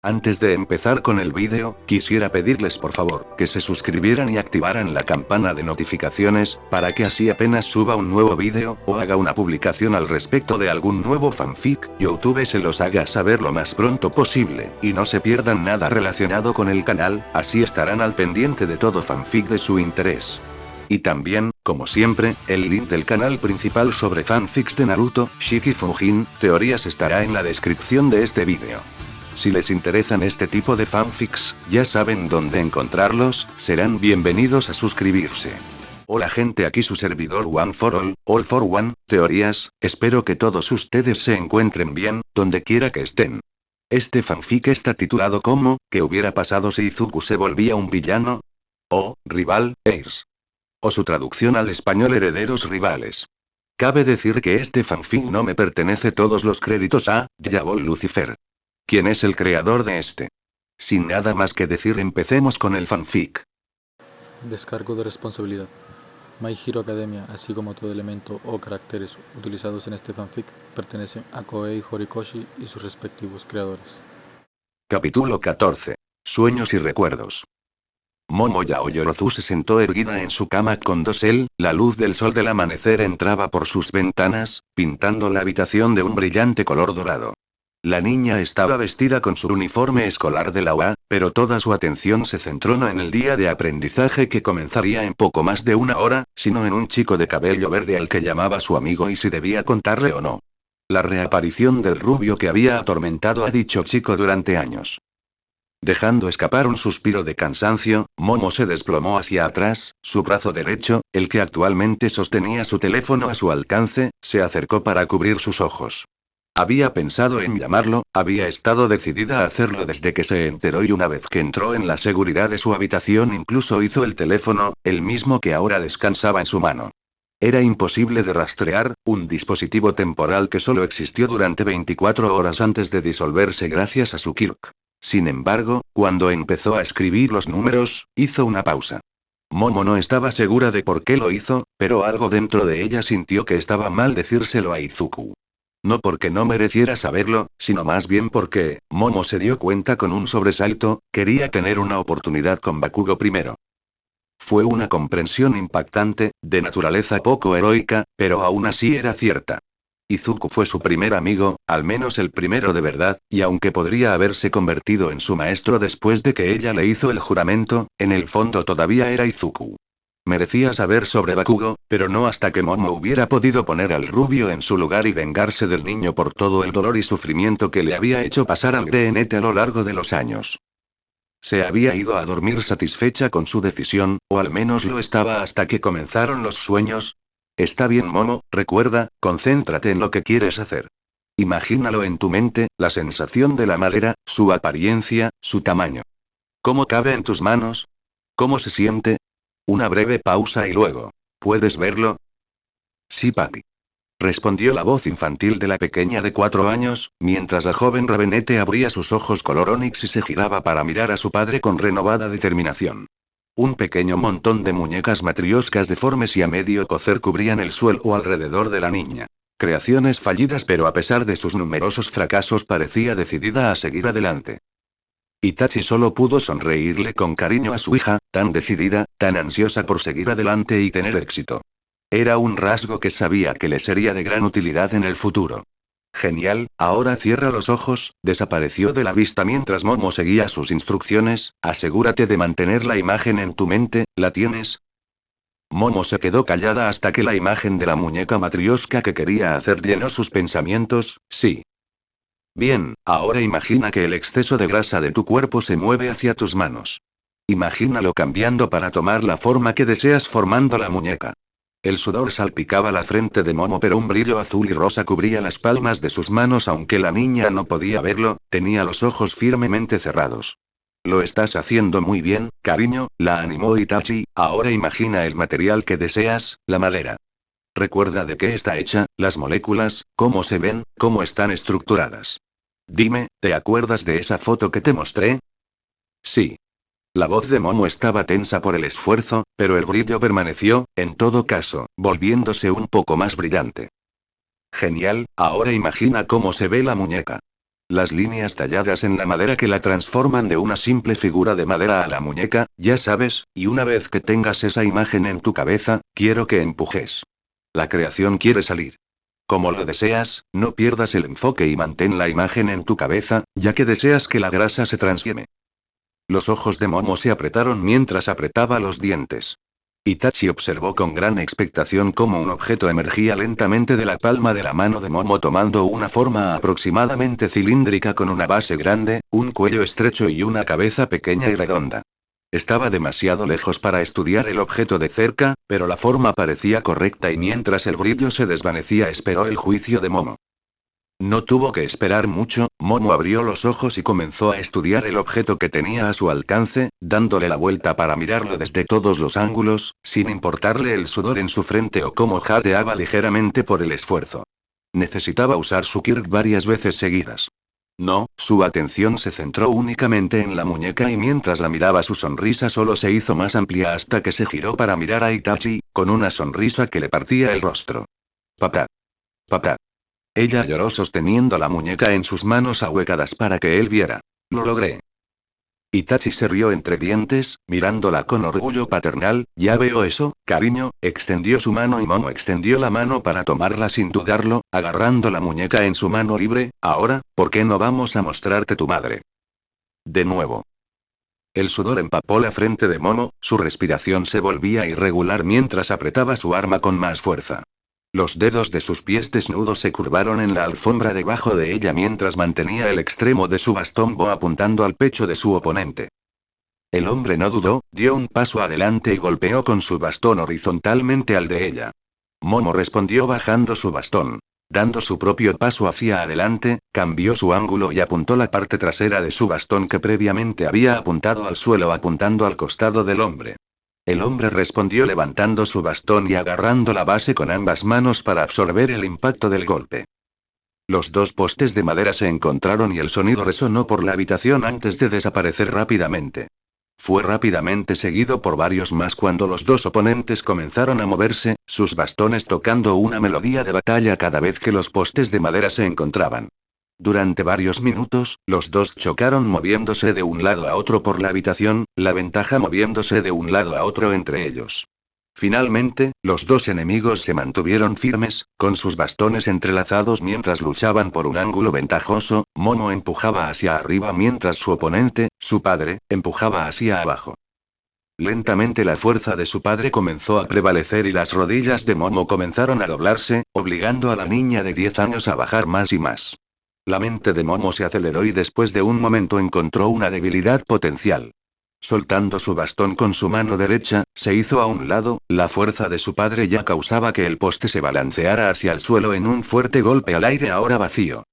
Antes de empezar con el vídeo, quisiera pedirles por favor, que se suscribieran y activaran la campana de notificaciones, para que así apenas suba un nuevo vídeo, o haga una publicación al respecto de algún nuevo fanfic, YouTube se los haga saber lo más pronto posible, y no se pierdan nada relacionado con el canal, así estarán al pendiente de todo fanfic de su interés. Y también, como siempre, el link del canal principal sobre fanfics de Naruto, Shiki Fujin, teorías estará en la descripción de este vídeo. Si les interesan este tipo de fanfics, ya saben dónde encontrarlos, serán bienvenidos a suscribirse. Hola gente, aquí su servidor One for All for One, teorías, espero que todos ustedes se encuentren bien, donde quiera que estén. Este fanfic está titulado como, ¿qué hubiera pasado si Izuku se volvía un villano? O, rival, heirs. O su traducción al español herederos rivales. Cabe decir que este fanfic no me pertenece, todos los créditos a Diabol Lucifer. ¿Quién es el creador de este? Sin nada más que decir, empecemos con el fanfic. Descargo de responsabilidad. My Hero Academia, así como todo elemento o caracteres utilizados en este fanfic, pertenecen a Koei Horikoshi y sus respectivos creadores. Capítulo 14. Sueños y recuerdos. Momo Yaoyorozu se sentó erguida en su cama con dosel, la luz del sol del amanecer entraba por sus ventanas, pintando la habitación de un brillante color dorado. La niña estaba vestida con su uniforme escolar de la UA, pero toda su atención se centró no en el día de aprendizaje que comenzaría en poco más de una hora, sino en un chico de cabello verde al que llamaba su amigo y si debía contarle o no. La reaparición del rubio que había atormentado a dicho chico durante años. Dejando escapar un suspiro de cansancio, Momo se desplomó hacia atrás, su brazo derecho, el que actualmente sostenía su teléfono a su alcance, se acercó para cubrir sus ojos. Había pensado en llamarlo, había estado decidida a hacerlo desde que se enteró y una vez que entró en la seguridad de su habitación incluso hizo el teléfono, el mismo que ahora descansaba en su mano. Era imposible de rastrear, un dispositivo temporal que solo existió durante 24 horas antes de disolverse gracias a su Kirk. Sin embargo, cuando empezó a escribir los números, hizo una pausa. Momo no estaba segura de por qué lo hizo, pero algo dentro de ella sintió que estaba mal decírselo a Izuku. No porque no mereciera saberlo, sino más bien porque, Momo se dio cuenta con un sobresalto, quería tener una oportunidad con Bakugo primero. Fue una comprensión impactante, de naturaleza poco heroica, pero aún así era cierta. Izuku fue su primer amigo, al menos el primero de verdad, y aunque podría haberse convertido en su maestro después de que ella le hizo el juramento, en el fondo todavía era Izuku. Merecía saber sobre Bakugo, pero no hasta que Momo hubiera podido poner al rubio en su lugar y vengarse del niño por todo el dolor y sufrimiento que le había hecho pasar al Greenete a lo largo de los años. Se había ido a dormir satisfecha con su decisión, o al menos lo estaba hasta que comenzaron los sueños. Está bien, Momo, recuerda, concéntrate en lo que quieres hacer. Imagínalo en tu mente, la sensación de la madera, su apariencia, su tamaño. ¿Cómo cabe en tus manos? ¿Cómo se siente? Una breve pausa y luego, ¿puedes verlo? Sí, papi. Respondió la voz infantil de la pequeña de 4 años, mientras la joven Ravenete abría sus ojos color onix y se giraba para mirar a su padre con renovada determinación. Un pequeño montón de muñecas matrioscas deformes y a medio cocer cubrían el suelo alrededor de la niña. Creaciones fallidas, pero a pesar de sus numerosos fracasos parecía decidida a seguir adelante. Itachi solo pudo sonreírle con cariño a su hija, tan decidida, tan ansiosa por seguir adelante y tener éxito. Era un rasgo que sabía que le sería de gran utilidad en el futuro. Genial, ahora cierra los ojos, desapareció de la vista mientras Momo seguía sus instrucciones, asegúrate de mantener la imagen en tu mente, ¿la tienes? Momo se quedó callada hasta que la imagen de la muñeca matrioska que quería hacer llenó sus pensamientos, sí. Bien, ahora imagina que el exceso de grasa de tu cuerpo se mueve hacia tus manos. Imagínalo cambiando para tomar la forma que deseas formando la muñeca. El sudor salpicaba la frente de Momo, pero un brillo azul y rosa cubría las palmas de sus manos. Aunque la niña no podía verlo, tenía los ojos firmemente cerrados. Lo estás haciendo muy bien, cariño, la animó Itachi. Ahora imagina el material que deseas, la madera. Recuerda de qué está hecha, las moléculas, cómo se ven, cómo están estructuradas. Dime, ¿te acuerdas de esa foto que te mostré? Sí. La voz de Momo estaba tensa por el esfuerzo, pero el brillo permaneció, en todo caso, volviéndose un poco más brillante. Genial, ahora imagina cómo se ve la muñeca. Las líneas talladas en la madera que la transforman de una simple figura de madera a la muñeca, ya sabes, y una vez que tengas esa imagen en tu cabeza, quiero que empujes. La creación quiere salir. Como lo deseas, no pierdas el enfoque y mantén la imagen en tu cabeza, ya que deseas que la grasa se transforme. Los ojos de Momo se apretaron mientras apretaba los dientes. Itachi observó con gran expectación cómo un objeto emergía lentamente de la palma de la mano de Momo tomando una forma aproximadamente cilíndrica con una base grande, un cuello estrecho y una cabeza pequeña y redonda. Estaba demasiado lejos para estudiar el objeto de cerca, pero la forma parecía correcta y mientras el brillo se desvanecía esperó el juicio de Momo. No tuvo que esperar mucho, Momo abrió los ojos y comenzó a estudiar el objeto que tenía a su alcance, dándole la vuelta para mirarlo desde todos los ángulos, sin importarle el sudor en su frente o cómo jadeaba ligeramente por el esfuerzo. Necesitaba usar su Kirk varias veces seguidas. No, su atención se centró únicamente en la muñeca y mientras la miraba su sonrisa solo se hizo más amplia hasta que se giró para mirar a Itachi, con una sonrisa que le partía el rostro. Papá. Papá. Ella lloró sosteniendo la muñeca en sus manos ahuecadas para que él viera. Lo logré. Itachi se rió entre dientes, mirándola con orgullo paternal. Ya veo eso, cariño. Extendió su mano y Momo extendió la mano para tomarla sin dudarlo, agarrando la muñeca en su mano libre. Ahora, ¿por qué no vamos a mostrarte tu madre? De nuevo. El sudor empapó la frente de Momo, su respiración se volvía irregular mientras apretaba su arma con más fuerza. Los dedos de sus pies desnudos se curvaron en la alfombra debajo de ella mientras mantenía el extremo de su bastón Bo apuntando al pecho de su oponente. El hombre no dudó, dio un paso adelante y golpeó con su bastón horizontalmente al de ella. Momo respondió bajando su bastón. Dando su propio paso hacia adelante, cambió su ángulo y apuntó la parte trasera de su bastón que previamente había apuntado al suelo apuntando al costado del hombre. El hombre respondió levantando su bastón y agarrando la base con ambas manos para absorber el impacto del golpe. Los dos postes de madera se encontraron y el sonido resonó por la habitación antes de desaparecer rápidamente. Fue rápidamente seguido por varios más cuando los dos oponentes comenzaron a moverse, sus bastones tocando una melodía de batalla cada vez que los postes de madera se encontraban. Durante varios minutos, los dos chocaron moviéndose de un lado a otro por la habitación, la ventaja moviéndose de un lado a otro entre ellos. Finalmente, los dos enemigos se mantuvieron firmes, con sus bastones entrelazados mientras luchaban por un ángulo ventajoso. Momo empujaba hacia arriba mientras su oponente, su padre, empujaba hacia abajo. Lentamente la fuerza de su padre comenzó a prevalecer y las rodillas de Momo comenzaron a doblarse, obligando a la niña de 10 años a bajar más y más. La mente de Momo se aceleró y después de un momento encontró una debilidad potencial. Soltando su bastón con su mano derecha, se hizo a un lado, la fuerza de su padre ya causaba que el poste se balanceara hacia el suelo en un fuerte golpe al aire ahora vacío.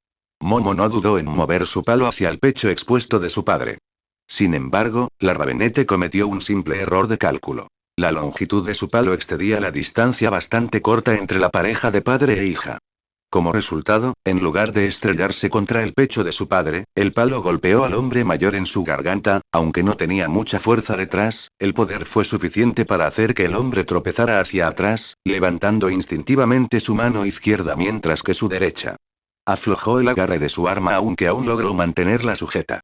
Momo no dudó en mover su palo hacia el pecho expuesto de su padre. Sin embargo, la Ravenete cometió un simple error de cálculo. La longitud de su palo excedía la distancia bastante corta entre la pareja de padre e hija. Como resultado, en lugar de estrellarse contra el pecho de su padre, el palo golpeó al hombre mayor en su garganta, aunque no tenía mucha fuerza detrás, el poder fue suficiente para hacer que el hombre tropezara hacia atrás, levantando instintivamente su mano izquierda mientras que su derecha aflojó el agarre de su arma aunque aún logró mantenerla sujeta.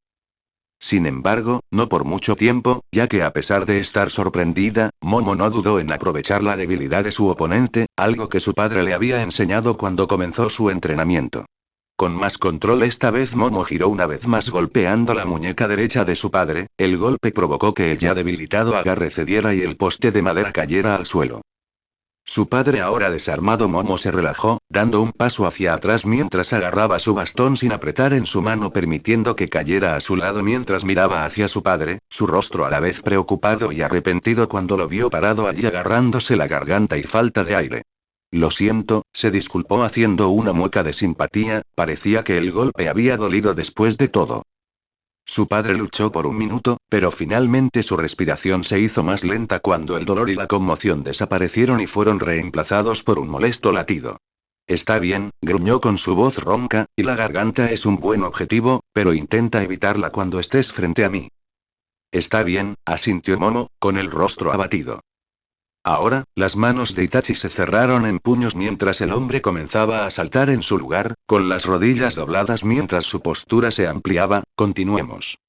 Sin embargo, no por mucho tiempo, ya que a pesar de estar sorprendida, Momo no dudó en aprovechar la debilidad de su oponente, algo que su padre le había enseñado cuando comenzó su entrenamiento. Con más control esta vez Momo giró una vez más golpeando la muñeca derecha de su padre, el golpe provocó que el ya debilitado agarre cediera y el poste de madera cayera al suelo. Su padre ahora desarmado Momo se relajó, dando un paso hacia atrás mientras agarraba su bastón sin apretar en su mano permitiendo que cayera a su lado mientras miraba hacia su padre, su rostro a la vez preocupado y arrepentido cuando lo vio parado allí agarrándose la garganta y falta de aire. Lo siento, se disculpó haciendo una mueca de simpatía, parecía que el golpe había dolido después de todo. Su padre luchó por un minuto, pero finalmente su respiración se hizo más lenta cuando el dolor y la conmoción desaparecieron y fueron reemplazados por un molesto latido. Está bien, gruñó con su voz ronca, y la garganta es un buen objetivo, pero intenta evitarla cuando estés frente a mí. Está bien, asintió Momo, con el rostro abatido. Ahora, las manos de Itachi se cerraron en puños mientras el hombre comenzaba a saltar en su lugar, con las rodillas dobladas mientras su postura se ampliaba. Continuemos.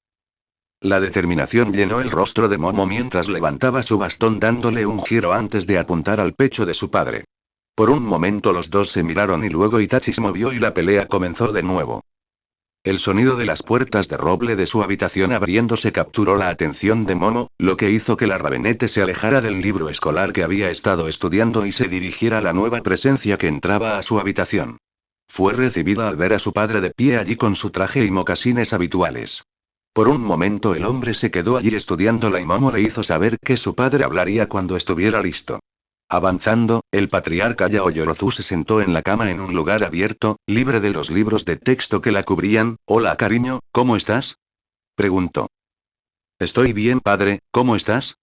La determinación llenó el rostro de Momo mientras levantaba su bastón dándole un giro antes de apuntar al pecho de su padre. Por un momento los dos se miraron y luego Itachi se movió y la pelea comenzó de nuevo. El sonido de las puertas de roble de su habitación abriéndose capturó la atención de Momo, lo que hizo que la Ravenete se alejara del libro escolar que había estado estudiando y se dirigiera a la nueva presencia que entraba a su habitación. Fue recibida al ver a su padre de pie allí con su traje y mocasines habituales. Por un momento el hombre se quedó allí estudiándola y Momo le hizo saber que su padre hablaría cuando estuviera listo. Avanzando, el patriarca Yaoyorozu se sentó en la cama en un lugar abierto, libre de los libros de texto que la cubrían. Hola cariño, ¿cómo estás? Preguntó. Estoy bien padre, ¿cómo estás?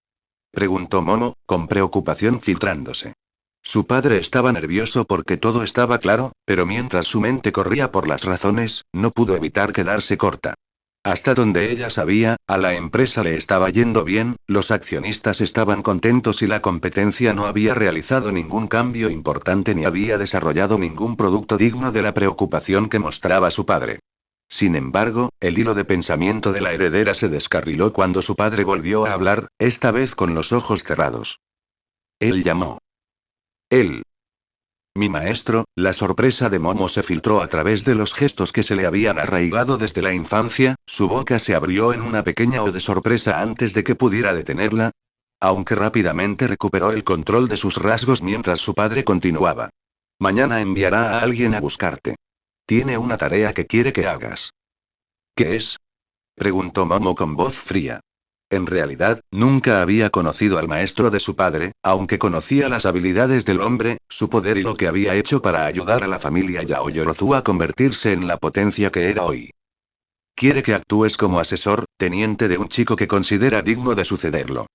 Preguntó Momo, con preocupación filtrándose. Su padre estaba nervioso porque todo estaba claro, pero mientras su mente corría por las razones, no pudo evitar quedarse corta. Hasta donde ella sabía, a la empresa le estaba yendo bien, los accionistas estaban contentos y la competencia no había realizado ningún cambio importante ni había desarrollado ningún producto digno de la preocupación que mostraba su padre. Sin embargo, el hilo de pensamiento de la heredera se descarriló cuando su padre volvió a hablar, esta vez con los ojos cerrados. Él llamó. Él. Mi maestro. La sorpresa de Momo se filtró a través de los gestos que se le habían arraigado desde la infancia, su boca se abrió en una pequeña O de sorpresa antes de que pudiera detenerla, aunque rápidamente recuperó el control de sus rasgos mientras su padre continuaba. Mañana enviará a alguien a buscarte. Tiene una tarea que quiere que hagas. ¿Qué es? Preguntó Momo con voz fría. En realidad, nunca había conocido al maestro de su padre, aunque conocía las habilidades del hombre, su poder y lo que había hecho para ayudar a la familia Yaoyorozu a convertirse en la potencia que era hoy. Quiere que actúes como asesor, teniente de un chico que considera digno de sucederlo.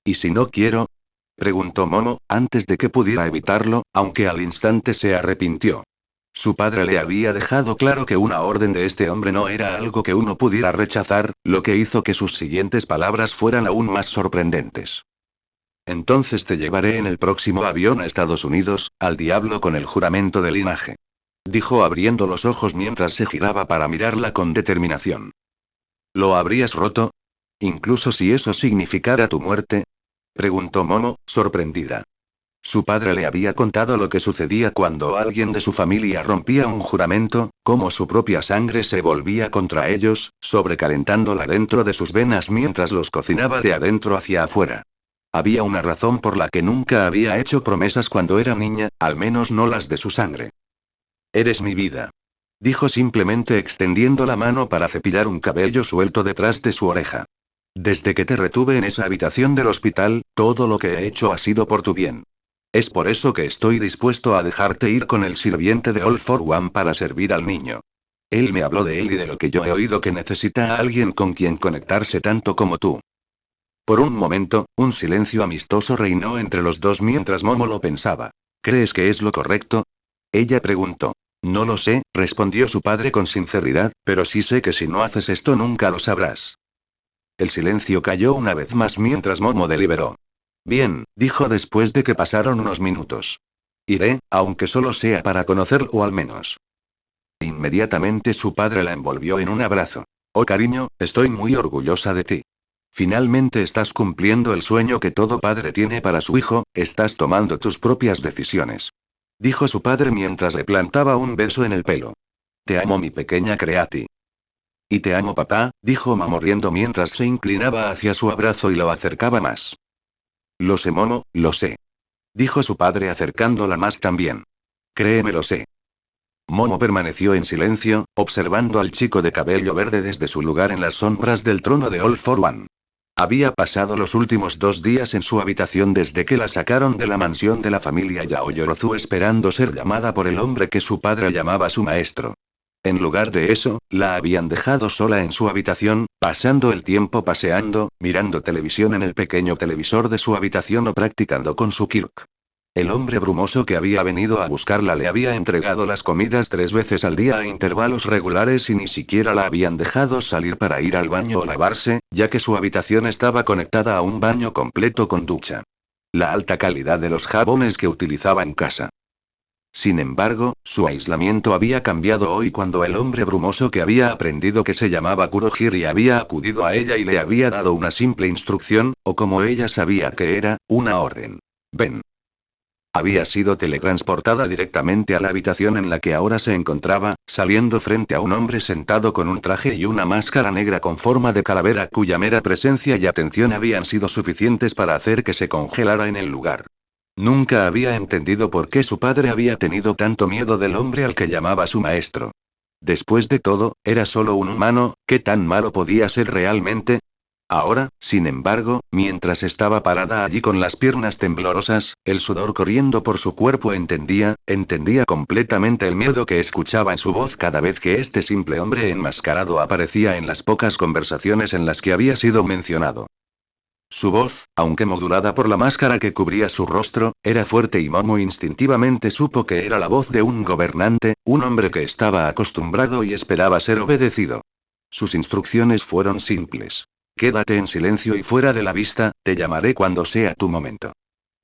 ¿Y si no quiero? Preguntó Momo, antes de que pudiera evitarlo, aunque al instante se arrepintió. Su padre le había dejado claro que una orden de este hombre no era algo que uno pudiera rechazar, lo que hizo que sus siguientes palabras fueran aún más sorprendentes. Entonces te llevaré en el próximo avión a Estados Unidos, al diablo con el juramento de linaje. Dijo abriendo los ojos mientras se giraba para mirarla con determinación. ¿Lo habrías roto? ¿Incluso si eso significara tu muerte? Preguntó Momo, sorprendida. Su padre le había contado lo que sucedía cuando alguien de su familia rompía un juramento, cómo su propia sangre se volvía contra ellos, sobrecalentándola dentro de sus venas mientras los cocinaba de adentro hacia afuera. Había una razón por la que nunca había hecho promesas cuando era niña, al menos no las de su sangre. Eres mi vida. Dijo simplemente extendiendo la mano para cepillar un cabello suelto detrás de su oreja. Desde que te retuve en esa habitación del hospital, todo lo que he hecho ha sido por tu bien. Es por eso que estoy dispuesto a dejarte ir con el sirviente de All for One para servir al niño. Él me habló de él y de lo que yo he oído que necesita a alguien con quien conectarse tanto como tú. Por un momento, un silencio amistoso reinó entre los dos mientras Momo lo pensaba. ¿Crees que es lo correcto? Ella preguntó. No lo sé, respondió su padre con sinceridad, pero sí sé que si no haces esto nunca lo sabrás. El silencio cayó una vez más mientras Momo deliberó. Bien, dijo después de que pasaron unos minutos. Iré, aunque solo sea para conocerlo al menos. Inmediatamente su padre la envolvió en un abrazo. Oh cariño, estoy muy orgullosa de ti. Finalmente estás cumpliendo el sueño que todo padre tiene para su hijo, estás tomando tus propias decisiones. Dijo su padre mientras le plantaba un beso en el pelo. Te amo mi pequeña Creati. Y te amo papá, dijo Momo riendo mientras se inclinaba hacia su abrazo y lo acercaba más. Lo sé Momo, lo sé. Dijo su padre acercándola más también. Créeme lo sé. Momo permaneció en silencio, observando al chico de cabello verde desde su lugar en las sombras del trono de All for One. Había pasado los últimos 2 días en su habitación desde que la sacaron de la mansión de la familia Yaoyorozu esperando ser llamada por el hombre que su padre llamaba su maestro. En lugar de eso, la habían dejado sola en su habitación, pasando el tiempo paseando, mirando televisión en el pequeño televisor de su habitación o practicando con su Kirk. El hombre brumoso que había venido a buscarla le había entregado las comidas 3 veces al día a intervalos regulares y ni siquiera la habían dejado salir para ir al baño o lavarse, ya que su habitación estaba conectada a un baño completo con ducha. la alta calidad de los jabones que utilizaba en casa. Sin embargo, su aislamiento había cambiado hoy cuando el hombre brumoso que había aprendido que se llamaba Kurohiri había acudido a ella y le había dado una simple instrucción, o como ella sabía que era, una orden. Ven. Había sido teletransportada directamente a la habitación en la que ahora se encontraba, saliendo frente a un hombre sentado con un traje y una máscara negra con forma de calavera cuya mera presencia y atención habían sido suficientes para hacer que se congelara en el lugar. Nunca había entendido por qué su padre había tenido tanto miedo del hombre al que llamaba su maestro. Después de todo, era solo un humano, ¿qué tan malo podía ser realmente? Ahora, sin embargo, mientras estaba parada allí con las piernas temblorosas, el sudor corriendo por su cuerpo entendía completamente el miedo que escuchaba en su voz cada vez que este simple hombre enmascarado aparecía en las pocas conversaciones en las que había sido mencionado. Su voz, aunque modulada por la máscara que cubría su rostro, era fuerte y Momo instintivamente supo que era la voz de un gobernante, un hombre que estaba acostumbrado y esperaba ser obedecido. Sus instrucciones fueron simples. Quédate en silencio y fuera de la vista, te llamaré cuando sea tu momento.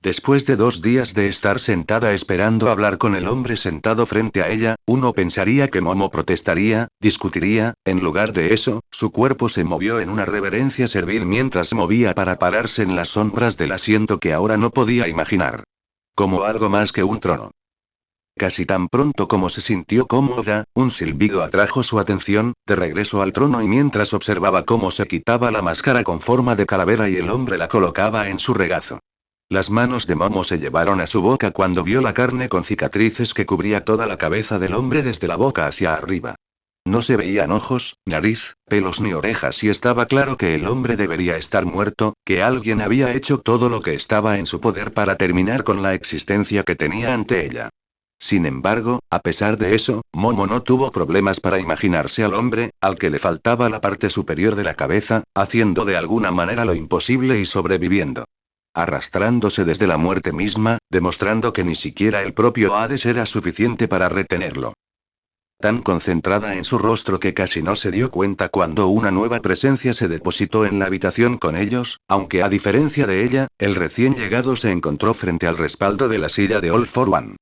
Después de 2 días de estar sentada esperando hablar con el hombre sentado frente a ella, uno pensaría que Momo protestaría, discutiría, en lugar de eso, su cuerpo se movió en una reverencia servil mientras se movía para pararse en las sombras del asiento que ahora no podía imaginar. Como algo más que un trono. Casi tan pronto como se sintió cómoda, un silbido atrajo su atención, de regreso al trono y mientras observaba cómo se quitaba la máscara con forma de calavera y el hombre la colocaba en su regazo. Las manos de Momo se llevaron a su boca cuando vio la carne con cicatrices que cubría toda la cabeza del hombre desde la boca hacia arriba. No se veían ojos, nariz, pelos ni orejas y estaba claro que el hombre debería estar muerto, que alguien había hecho todo lo que estaba en su poder para terminar con la existencia que tenía ante ella. Sin embargo, a pesar de eso, Momo no tuvo problemas para imaginarse al hombre, al que le faltaba la parte superior de la cabeza, haciendo de alguna manera lo imposible y sobreviviendo. Arrastrándose desde la muerte misma, demostrando que ni siquiera el propio Hades era suficiente para retenerlo. Tan concentrada en su rostro que casi no se dio cuenta cuando una nueva presencia se depositó en la habitación con ellos, aunque a diferencia de ella, el recién llegado se encontró frente al respaldo de la silla de All for One.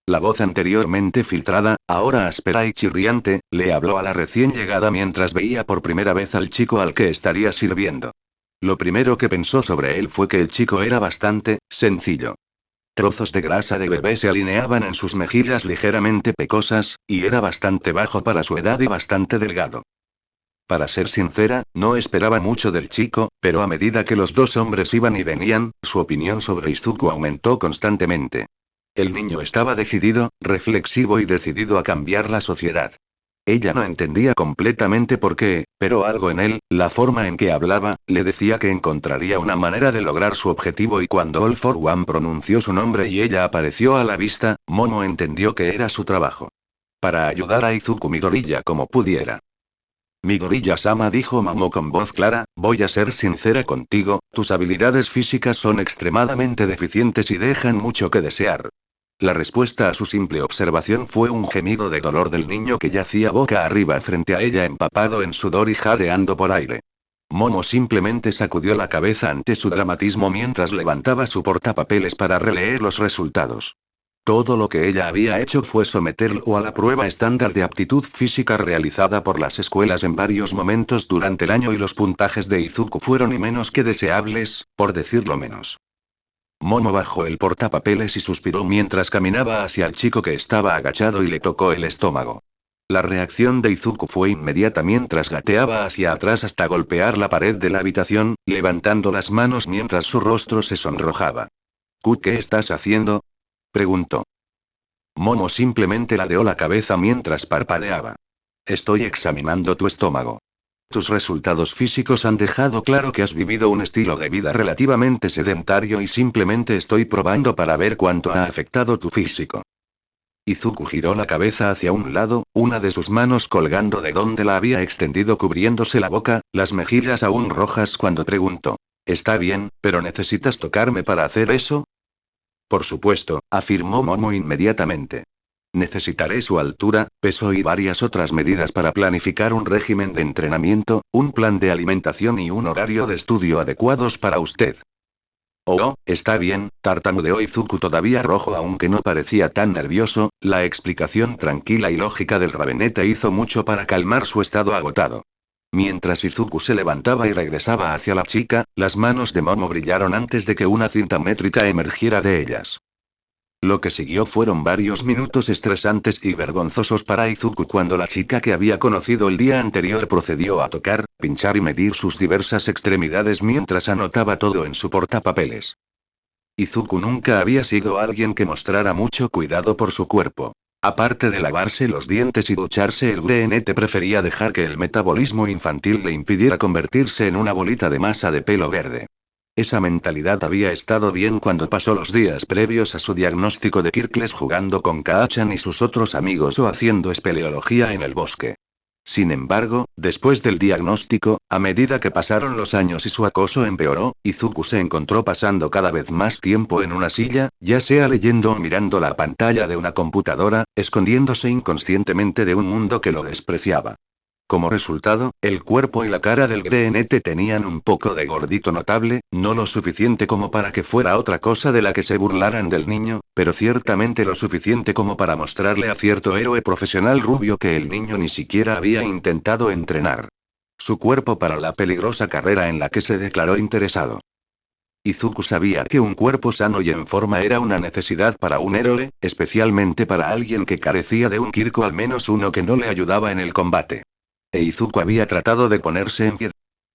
La voz anteriormente filtrada, ahora áspera y chirriante, le habló a la recién llegada mientras veía por primera vez al chico al que estaría sirviendo. Lo primero que pensó sobre él fue que el chico era bastante sencillo. Trozos de grasa de bebé se alineaban en sus mejillas ligeramente pecosas, y era bastante bajo para su edad y bastante delgado. Para ser sincera, no esperaba mucho del chico, pero a medida que los dos hombres iban y venían, su opinión sobre Izuku aumentó constantemente. El niño estaba decidido, reflexivo y decidido a cambiar la sociedad. Ella no entendía completamente por qué, pero algo en él, la forma en que hablaba, le decía que encontraría una manera de lograr su objetivo y cuando All for One pronunció su nombre y ella apareció a la vista, Momo entendió que era su trabajo. Para ayudar a Izuku Midoriya como pudiera. Midoriya-sama dijo Momo con voz clara, voy a ser sincera contigo, tus habilidades físicas son extremadamente deficientes y dejan mucho que desear. La respuesta a su simple observación fue un gemido de dolor del niño que yacía boca arriba frente a ella empapado en sudor y jadeando por aire. Momo simplemente sacudió la cabeza ante su dramatismo mientras levantaba su portapapeles para releer los resultados. Todo lo que ella había hecho fue someterlo a la prueba estándar de aptitud física realizada por las escuelas en varios momentos durante el año y los puntajes de Izuku fueron ni menos que deseables, por decirlo menos. Momo bajó el portapapeles y suspiró mientras caminaba hacia el chico que estaba agachado y le tocó el estómago. La reacción de Izuku fue inmediata mientras gateaba hacia atrás hasta golpear la pared de la habitación, levantando las manos mientras su rostro se sonrojaba. ¿Qué estás haciendo?, preguntó. Momo simplemente ladeó la cabeza mientras parpadeaba. Estoy examinando tu estómago. Tus resultados físicos han dejado claro que has vivido un estilo de vida relativamente sedentario y simplemente estoy probando para ver cuánto ha afectado tu físico. Izuku giró la cabeza hacia un lado, una de sus manos colgando de donde la había extendido cubriéndose la boca, las mejillas aún rojas cuando preguntó. Está bien, pero ¿necesitas tocarme para hacer eso? Por supuesto, afirmó Momo inmediatamente. Necesitaré su altura, peso y varias otras medidas para planificar un régimen de entrenamiento, un plan de alimentación y un horario de estudio adecuados para usted. Oh, está bien, tartamudeó Izuku todavía rojo aunque no parecía tan nervioso, la explicación tranquila y lógica del rabenete hizo mucho para calmar su estado agotado. Mientras Izuku se levantaba y regresaba hacia la chica, las manos de Momo brillaron antes de que una cinta métrica emergiera de ellas. Lo que siguió fueron varios minutos estresantes y vergonzosos para Izuku cuando la chica que había conocido el día anterior procedió a tocar, pinchar y medir sus diversas extremidades mientras anotaba todo en su portapapeles. Izuku nunca había sido alguien que mostrara mucho cuidado por su cuerpo. Aparte de lavarse los dientes y ducharse, el GNT prefería dejar que el metabolismo infantil le impidiera convertirse en una bolita de masa de pelo verde. Esa mentalidad había estado bien cuando pasó los días previos a su diagnóstico de Kirkles jugando con Kaachan y sus otros amigos o haciendo espeleología en el bosque. Sin embargo, después del diagnóstico, a medida que pasaron los años y su acoso empeoró, Izuku se encontró pasando cada vez más tiempo en una silla, ya sea leyendo o mirando la pantalla de una computadora, escondiéndose inconscientemente de un mundo que lo despreciaba. Como resultado, el cuerpo y la cara del GNT tenían un poco de gordito notable, no lo suficiente como para que fuera otra cosa de la que se burlaran del niño, pero ciertamente lo suficiente como para mostrarle a cierto héroe profesional rubio que el niño ni siquiera había intentado entrenar. Su cuerpo para la peligrosa carrera en la que se declaró interesado. Izuku sabía que un cuerpo sano y en forma era una necesidad para un héroe, especialmente para alguien que carecía de un Kirko, al menos uno que no le ayudaba en el combate. Izuku había tratado de ponerse en pie.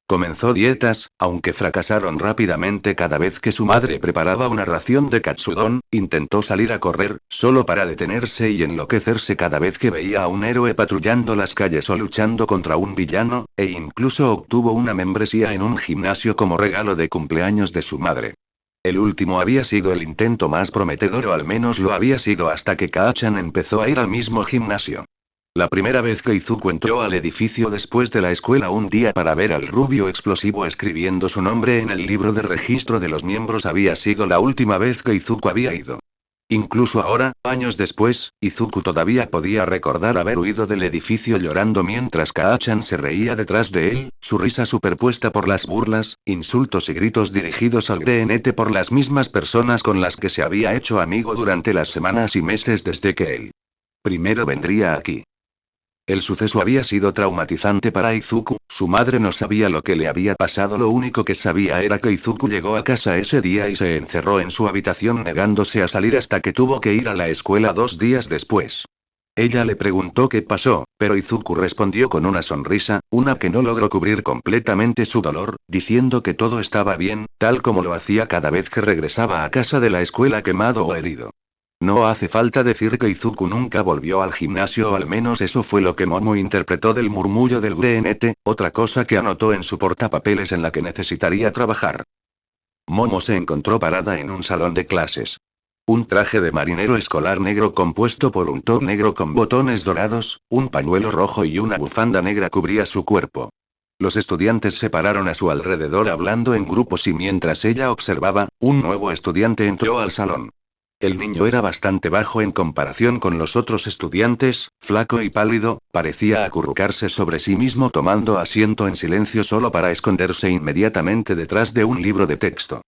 Comenzó dietas, aunque fracasaron rápidamente cada vez que su madre preparaba una ración de katsudon, intentó salir a correr, solo para detenerse y enloquecerse cada vez que veía a un héroe patrullando las calles o luchando contra un villano, e incluso obtuvo una membresía en un gimnasio como regalo de cumpleaños de su madre. El último había sido el intento más prometedor, o al menos lo había sido hasta que Kaachan empezó a ir al mismo gimnasio. La primera vez que Izuku entró al edificio después de la escuela un día para ver al rubio explosivo escribiendo su nombre en el libro de registro de los miembros había sido la última vez que Izuku había ido. Incluso ahora, años después, Izuku todavía podía recordar haber huido del edificio llorando mientras Kaachan se reía detrás de él, su risa superpuesta por las burlas, insultos y gritos dirigidos al GNT por las mismas personas con las que se había hecho amigo durante las semanas y meses desde que él primero vendría aquí. El suceso había sido traumatizante para Izuku, su madre no sabía lo que le había pasado, lo único que sabía era que Izuku llegó a casa ese día y se encerró en su habitación negándose a salir hasta que tuvo que ir a la escuela 2 días después. Ella le preguntó qué pasó, pero Izuku respondió con una sonrisa, una que no logró cubrir completamente su dolor, diciendo que todo estaba bien, tal como lo hacía cada vez que regresaba a casa de la escuela quemado o herido. No hace falta decir que Izuku nunca volvió al gimnasio, o al menos eso fue lo que Momo interpretó del murmullo del GNT, otra cosa que anotó en su portapapeles en la que necesitaría trabajar. Momo se encontró parada en un salón de clases. Un traje de marinero escolar negro compuesto por un top negro con botones dorados, un pañuelo rojo y una bufanda negra cubría su cuerpo. Los estudiantes se pararon a su alrededor hablando en grupos y mientras ella observaba, un nuevo estudiante entró al salón. El niño era bastante bajo en comparación con los otros estudiantes, flaco y pálido, parecía acurrucarse sobre sí mismo tomando asiento en silencio solo para esconderse inmediatamente detrás de un libro de texto.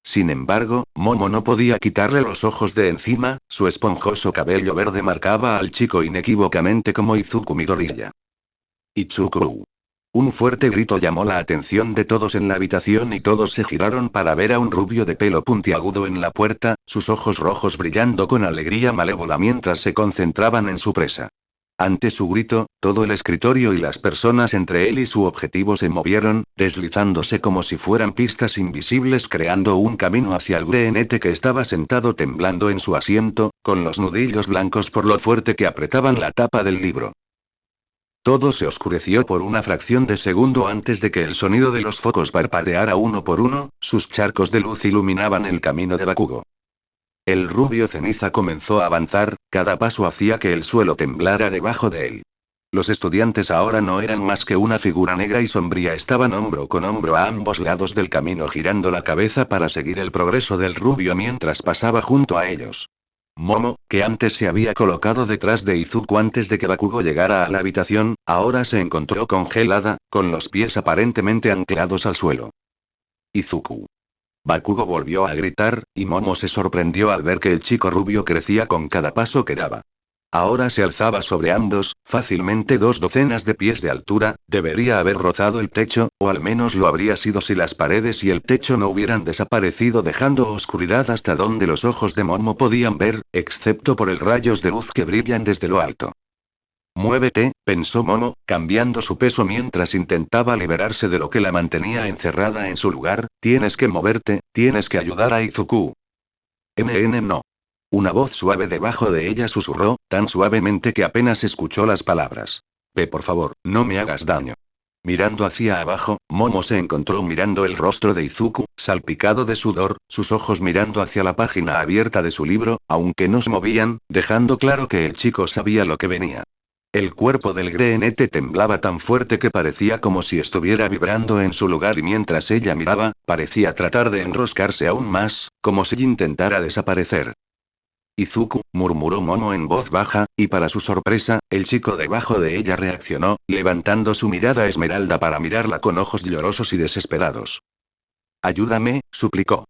Sin embargo, Momo no podía quitarle los ojos de encima, su esponjoso cabello verde marcaba al chico inequívocamente como Izuku Midoriya. Itsuku. Un fuerte grito llamó la atención de todos en la habitación y todos se giraron para ver a un rubio de pelo puntiagudo en la puerta, sus ojos rojos brillando con alegría malévola mientras se concentraban en su presa. Ante su grito, todo el escritorio y las personas entre él y su objetivo se movieron, deslizándose como si fueran pistas invisibles creando un camino hacia el GNT que estaba sentado temblando en su asiento, con los nudillos blancos por lo fuerte que apretaban la tapa del libro. Todo se oscureció por una fracción de segundo antes de que el sonido de los focos parpadeara uno por uno, sus charcos de luz iluminaban el camino de Bakugo. El rubio ceniza comenzó a avanzar, cada paso hacía que el suelo temblara debajo de él. Los estudiantes ahora no eran más que una figura negra y sombría, estaban hombro con hombro a ambos lados del camino girando la cabeza para seguir el progreso del rubio mientras pasaba junto a ellos. Momo, que antes se había colocado detrás de Izuku antes de que Bakugo llegara a la habitación, ahora se encontró congelada, con los pies aparentemente anclados al suelo. Izuku. Bakugo volvió a gritar, y Momo se sorprendió al ver que el chico rubio crecía con cada paso que daba. Ahora se alzaba sobre ambos, fácilmente 2 docenas de pies de altura, debería haber rozado el techo, o al menos lo habría sido si las paredes y el techo no hubieran desaparecido dejando oscuridad hasta donde los ojos de Momo podían ver, excepto por el rayos de luz que brillan desde lo alto. Muévete, pensó Momo, cambiando su peso mientras intentaba liberarse de lo que la mantenía encerrada en su lugar, tienes que moverte, tienes que ayudar a Izuku. No. Una voz suave debajo de ella susurró, tan suavemente que apenas escuchó las palabras. Por favor, no me hagas daño. Mirando hacia abajo, Momo se encontró mirando el rostro de Izuku, salpicado de sudor, sus ojos mirando hacia la página abierta de su libro, aunque no se movían, dejando claro que el chico sabía lo que venía. El cuerpo del Greenete temblaba tan fuerte que parecía como si estuviera vibrando en su lugar y mientras ella miraba, parecía tratar de enroscarse aún más, como si intentara desaparecer. Izuku, murmuró Momo en voz baja, y para su sorpresa, el chico debajo de ella reaccionó, levantando su mirada esmeralda para mirarla con ojos llorosos y desesperados. Ayúdame, suplicó.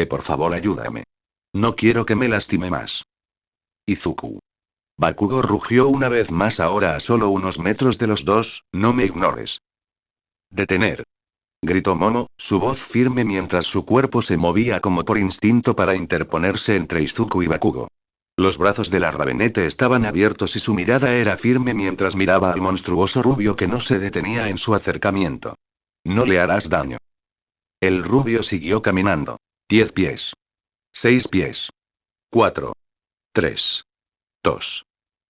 Por favor, ayúdame. No quiero que me lastime más. Izuku. Bakugo rugió una vez más ahora a solo unos metros de los dos, no me ignores. Detener. Gritó Momo, su voz firme mientras su cuerpo se movía como por instinto para interponerse entre Izuku y Bakugo. Los brazos de la Ravenete estaban abiertos y su mirada era firme mientras miraba al monstruoso rubio que no se detenía en su acercamiento. No le harás daño. El rubio siguió caminando. 10 pies. 6 pies. 4. 3. 2.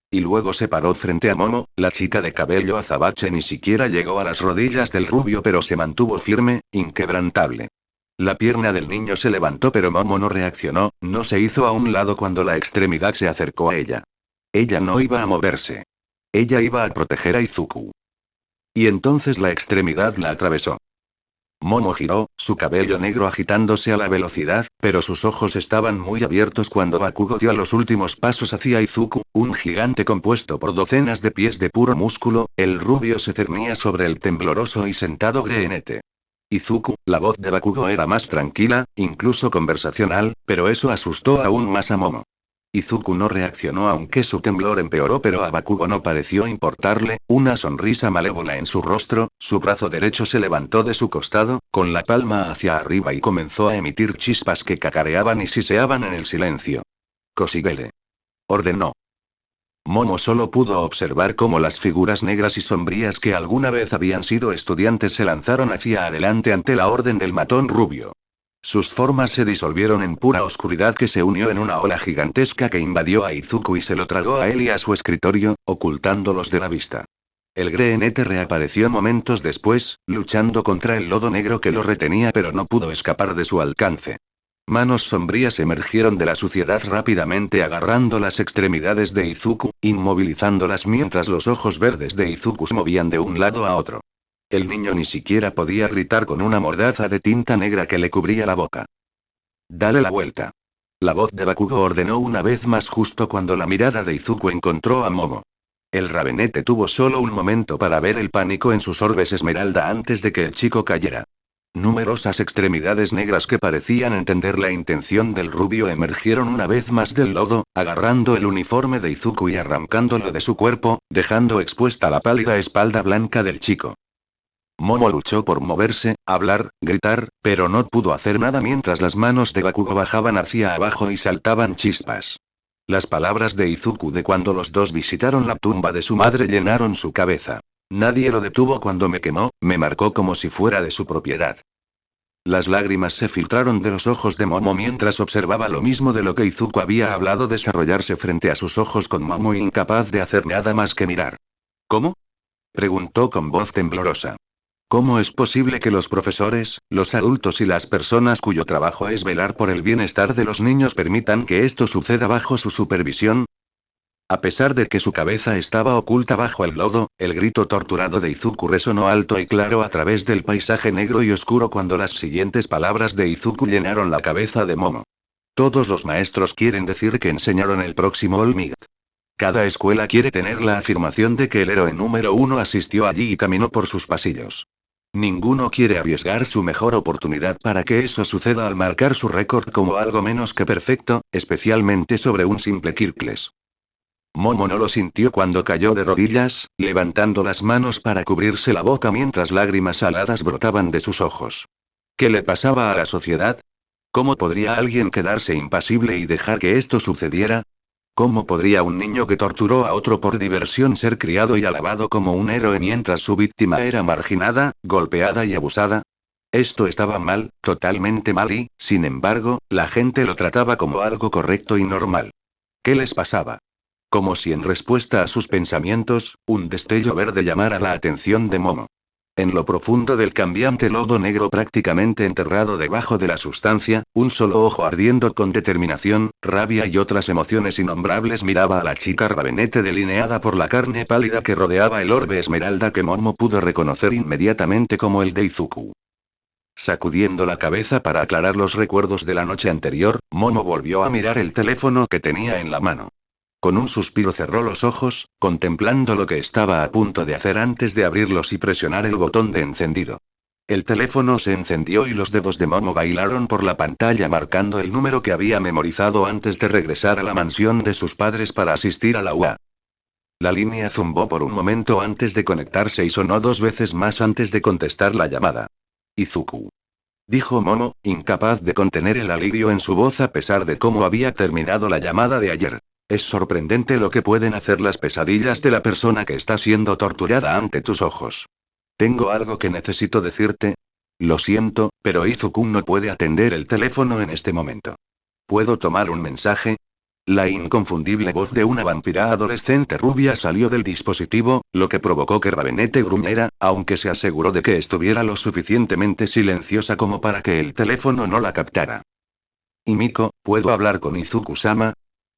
Y luego se paró frente a Momo, la chica de cabello azabache ni siquiera llegó a las rodillas del rubio pero se mantuvo firme, inquebrantable. La pierna del niño se levantó pero Momo no reaccionó, no se hizo a un lado cuando la extremidad se acercó a ella. Ella no iba a moverse. Ella iba a proteger a Izuku. Y entonces la extremidad la atravesó. Momo giró, su cabello negro agitándose a la velocidad, pero sus ojos estaban muy abiertos cuando Bakugo dio los últimos pasos hacia Izuku, un gigante compuesto por docenas de pies de puro músculo, el rubio se cernía sobre el tembloroso y sentado Greenete. Izuku, la voz de Bakugo era más tranquila, incluso conversacional, pero eso asustó aún más a Momo. Izuku no reaccionó aunque su temblor empeoró pero a Bakugo no pareció importarle, una sonrisa malévola en su rostro, su brazo derecho se levantó de su costado, con la palma hacia arriba y comenzó a emitir chispas que cacareaban y siseaban en el silencio. Koshigele. Ordenó. Momo solo pudo observar cómo las figuras negras y sombrías que alguna vez habían sido estudiantes se lanzaron hacia adelante ante la orden del matón rubio. Sus formas se disolvieron en pura oscuridad que se unió en una ola gigantesca que invadió a Izuku y se lo tragó a él y a su escritorio, ocultándolos de la vista. El Greenete reapareció momentos después, luchando contra el lodo negro que lo retenía pero no pudo escapar de su alcance. Manos sombrías emergieron de la suciedad rápidamente agarrando las extremidades de Izuku, inmovilizándolas mientras los ojos verdes de Izuku se movían de un lado a otro. El niño ni siquiera podía gritar con una mordaza de tinta negra que le cubría la boca. Dale la vuelta. La voz de Bakugo ordenó una vez más justo cuando la mirada de Izuku encontró a Momo. El Ravenete tuvo solo un momento para ver el pánico en sus orbes esmeralda antes de que el chico cayera. Numerosas extremidades negras que parecían entender la intención del rubio emergieron una vez más del lodo, agarrando el uniforme de Izuku y arrancándolo de su cuerpo, dejando expuesta la pálida espalda blanca del chico. Momo luchó por moverse, hablar, gritar, pero no pudo hacer nada mientras las manos de Bakugo bajaban hacia abajo y saltaban chispas. Las palabras de Izuku de cuando los dos visitaron la tumba de su madre llenaron su cabeza. Nadie lo detuvo cuando me quemó, me marcó como si fuera de su propiedad. Las lágrimas se filtraron de los ojos de Momo mientras observaba lo mismo de lo que Izuku había hablado desarrollarse frente a sus ojos con Momo incapaz de hacer nada más que mirar. ¿Cómo? Preguntó con voz temblorosa. ¿Cómo es posible que los profesores, los adultos y las personas cuyo trabajo es velar por el bienestar de los niños permitan que esto suceda bajo su supervisión? A pesar de que su cabeza estaba oculta bajo el lodo, el grito torturado de Izuku resonó alto y claro a través del paisaje negro y oscuro cuando las siguientes palabras de Izuku llenaron la cabeza de Momo. Todos los maestros quieren decir que enseñaron el próximo All Might. Cada escuela quiere tener la afirmación de que el héroe número 1 asistió allí y caminó por sus pasillos. Ninguno quiere arriesgar su mejor oportunidad para que eso suceda al marcar su récord como algo menos que perfecto, especialmente sobre un simple Kirkles. Momo no lo sintió cuando cayó de rodillas, levantando las manos para cubrirse la boca mientras lágrimas saladas brotaban de sus ojos. ¿Qué le pasaba a la sociedad? ¿Cómo podría alguien quedarse impasible y dejar que esto sucediera? ¿Cómo podría un niño que torturó a otro por diversión ser criado y alabado como un héroe mientras su víctima era marginada, golpeada y abusada? Esto estaba mal, totalmente mal y, sin embargo, la gente lo trataba como algo correcto y normal. ¿Qué les pasaba? Como si en respuesta a sus pensamientos, un destello verde llamara la atención de Momo. En lo profundo del cambiante lodo negro prácticamente enterrado debajo de la sustancia, un solo ojo ardiendo con determinación, rabia y otras emociones innombrables miraba a la chica rabenete delineada por la carne pálida que rodeaba el orbe esmeralda que Momo pudo reconocer inmediatamente como el de Izuku. Sacudiendo la cabeza para aclarar los recuerdos de la noche anterior, Momo volvió a mirar el teléfono que tenía en la mano. Con un suspiro cerró los ojos, contemplando lo que estaba a punto de hacer antes de abrirlos y presionar el botón de encendido. El teléfono se encendió y los dedos de Momo bailaron por la pantalla marcando el número que había memorizado antes de regresar a la mansión de sus padres para asistir a la UA. La línea zumbó por un momento antes de conectarse y sonó 2 veces más antes de contestar la llamada. Izuku. Dijo Momo, incapaz de contener el alivio en su voz a pesar de cómo había terminado la llamada de ayer. Es sorprendente lo que pueden hacer las pesadillas de la persona que está siendo torturada ante tus ojos. Tengo algo que necesito decirte. Lo siento, pero Izuku no puede atender el teléfono en este momento. ¿Puedo tomar un mensaje? La inconfundible voz de una vampira adolescente rubia salió del dispositivo, lo que provocó que Ravenete gruñera, aunque se aseguró de que estuviera lo suficientemente silenciosa como para que el teléfono no la captara. Himiko, ¿puedo hablar con Izuku-sama?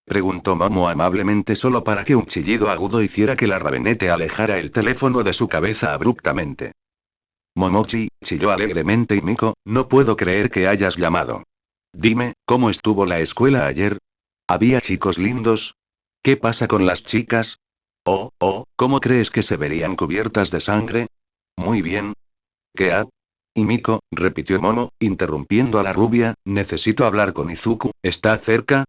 Preguntó Momo amablemente solo para que un chillido agudo hiciera que la Ravenete alejara el teléfono de su cabeza abruptamente. Momochi, chilló alegremente Himiko, no puedo creer que hayas llamado. Dime, ¿cómo estuvo la escuela ayer? ¿Había chicos lindos? ¿Qué pasa con las chicas? ¿Cómo crees que se verían cubiertas de sangre? Muy bien. ¿Qué ha? Himiko, repitió Momo, interrumpiendo a la rubia, necesito hablar con Izuku, ¿está cerca?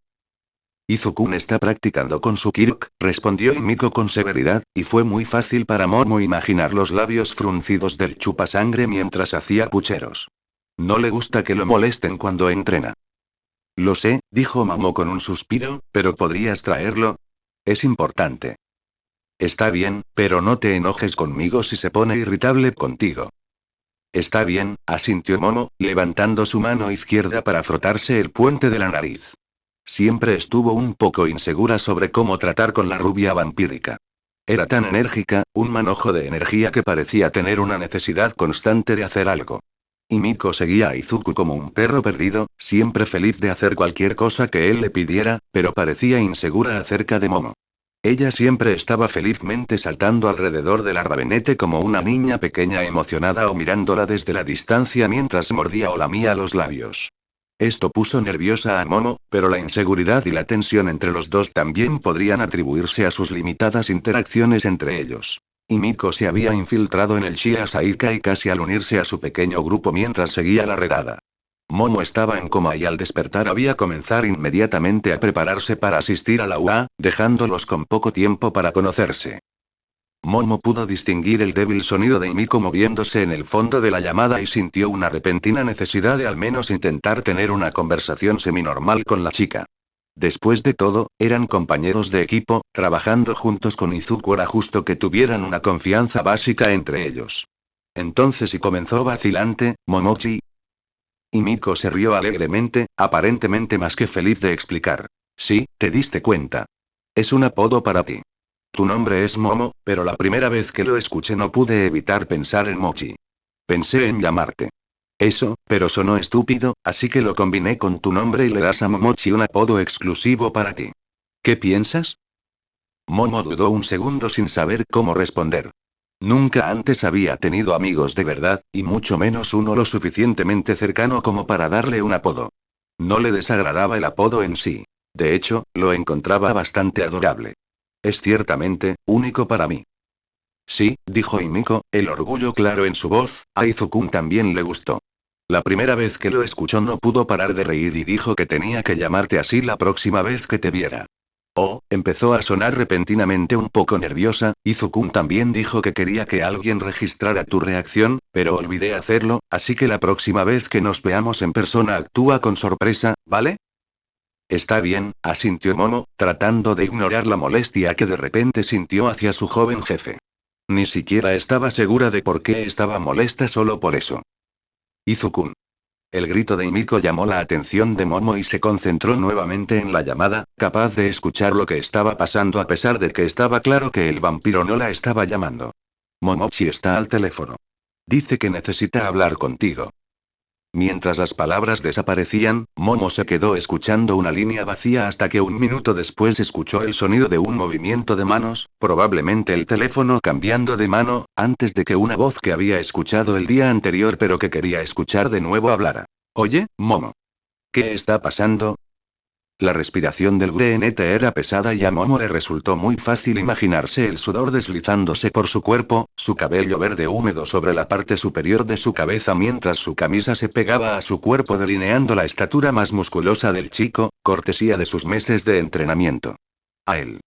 Izuku está practicando con su Kirk, respondió Himiko con severidad, y fue muy fácil para Momo imaginar los labios fruncidos del chupasangre mientras hacía pucheros. No le gusta que lo molesten cuando entrena. Lo sé, dijo Momo con un suspiro, pero ¿podrías traerlo? Es importante. Está bien, pero no te enojes conmigo si se pone irritable contigo. Está bien, asintió Momo, levantando su mano izquierda para frotarse el puente de la nariz. Siempre estuvo un poco insegura sobre cómo tratar con la rubia vampírica. Era tan enérgica, un manojo de energía que parecía tener una necesidad constante de hacer algo. Himiko seguía a Izuku como un perro perdido, siempre feliz de hacer cualquier cosa que él le pidiera, pero parecía insegura acerca de Momo. Ella siempre estaba felizmente saltando alrededor de la Ravenete como una niña pequeña emocionada o mirándola desde la distancia mientras mordía o lamía los labios. Esto puso nerviosa a Momo, pero la inseguridad y la tensión entre los dos también podrían atribuirse a sus limitadas interacciones entre ellos. Himiko se había infiltrado en el Shia Saikai casi al unirse a su pequeño grupo mientras seguía la redada. Momo estaba en coma y al despertar había comenzar inmediatamente a prepararse para asistir a la UA, dejándolos con poco tiempo para conocerse. Momo pudo distinguir el débil sonido de Himiko moviéndose en el fondo de la llamada y sintió una repentina necesidad de al menos intentar tener una conversación seminormal con la chica. Después de todo, eran compañeros de equipo, trabajando juntos con Izuku era justo que tuvieran una confianza básica entre ellos. Entonces y comenzó vacilante, Momochi. Himiko se rió alegremente, aparentemente más que feliz de explicar. Sí, te diste cuenta. Es un apodo para ti. Tu nombre es Momo, pero la primera vez que lo escuché no pude evitar pensar en Mochi. Pensé en llamarte. Eso, pero sonó estúpido, así que lo combiné con tu nombre y le das a Momochi un apodo exclusivo para ti. ¿Qué piensas? Momo dudó un segundo sin saber cómo responder. Nunca antes había tenido amigos de verdad, y mucho menos uno lo suficientemente cercano como para darle un apodo. No le desagradaba el apodo en sí. De hecho, lo encontraba bastante adorable. Es ciertamente único para mí. Sí, dijo Himiko, el orgullo claro en su voz. A Izukun también le gustó. La primera vez que lo escuchó no pudo parar de reír y dijo que tenía que llamarte así la próxima vez que te viera. Oh, empezó a sonar repentinamente un poco nerviosa. Izukun también dijo que quería que alguien registrara tu reacción, pero olvidé hacerlo, así que la próxima vez que nos veamos en persona actúa con sorpresa, ¿vale? Está bien, asintió Momo, tratando de ignorar la molestia que de repente sintió hacia su joven jefe. Ni siquiera estaba segura de por qué estaba molesta solo por eso. Izukun. El grito de Himiko llamó la atención de Momo y se concentró nuevamente en la llamada, capaz de escuchar lo que estaba pasando a pesar de que estaba claro que el vampiro no la estaba llamando. Momochi está al teléfono. Dice que necesita hablar contigo. Mientras las palabras desaparecían, Momo se quedó escuchando una línea vacía hasta que un minuto después escuchó el sonido de un movimiento de manos, probablemente el teléfono cambiando de mano, antes de que una voz que había escuchado el día anterior pero que quería escuchar de nuevo hablara. Oye, Momo. ¿Qué está pasando? La respiración del gruenete era pesada y a Momo le resultó muy fácil imaginarse el sudor deslizándose por su cuerpo, su cabello verde húmedo sobre la parte superior de su cabeza mientras su camisa se pegaba a su cuerpo delineando la estatura más musculosa del chico, cortesía de sus meses de entrenamiento. A él.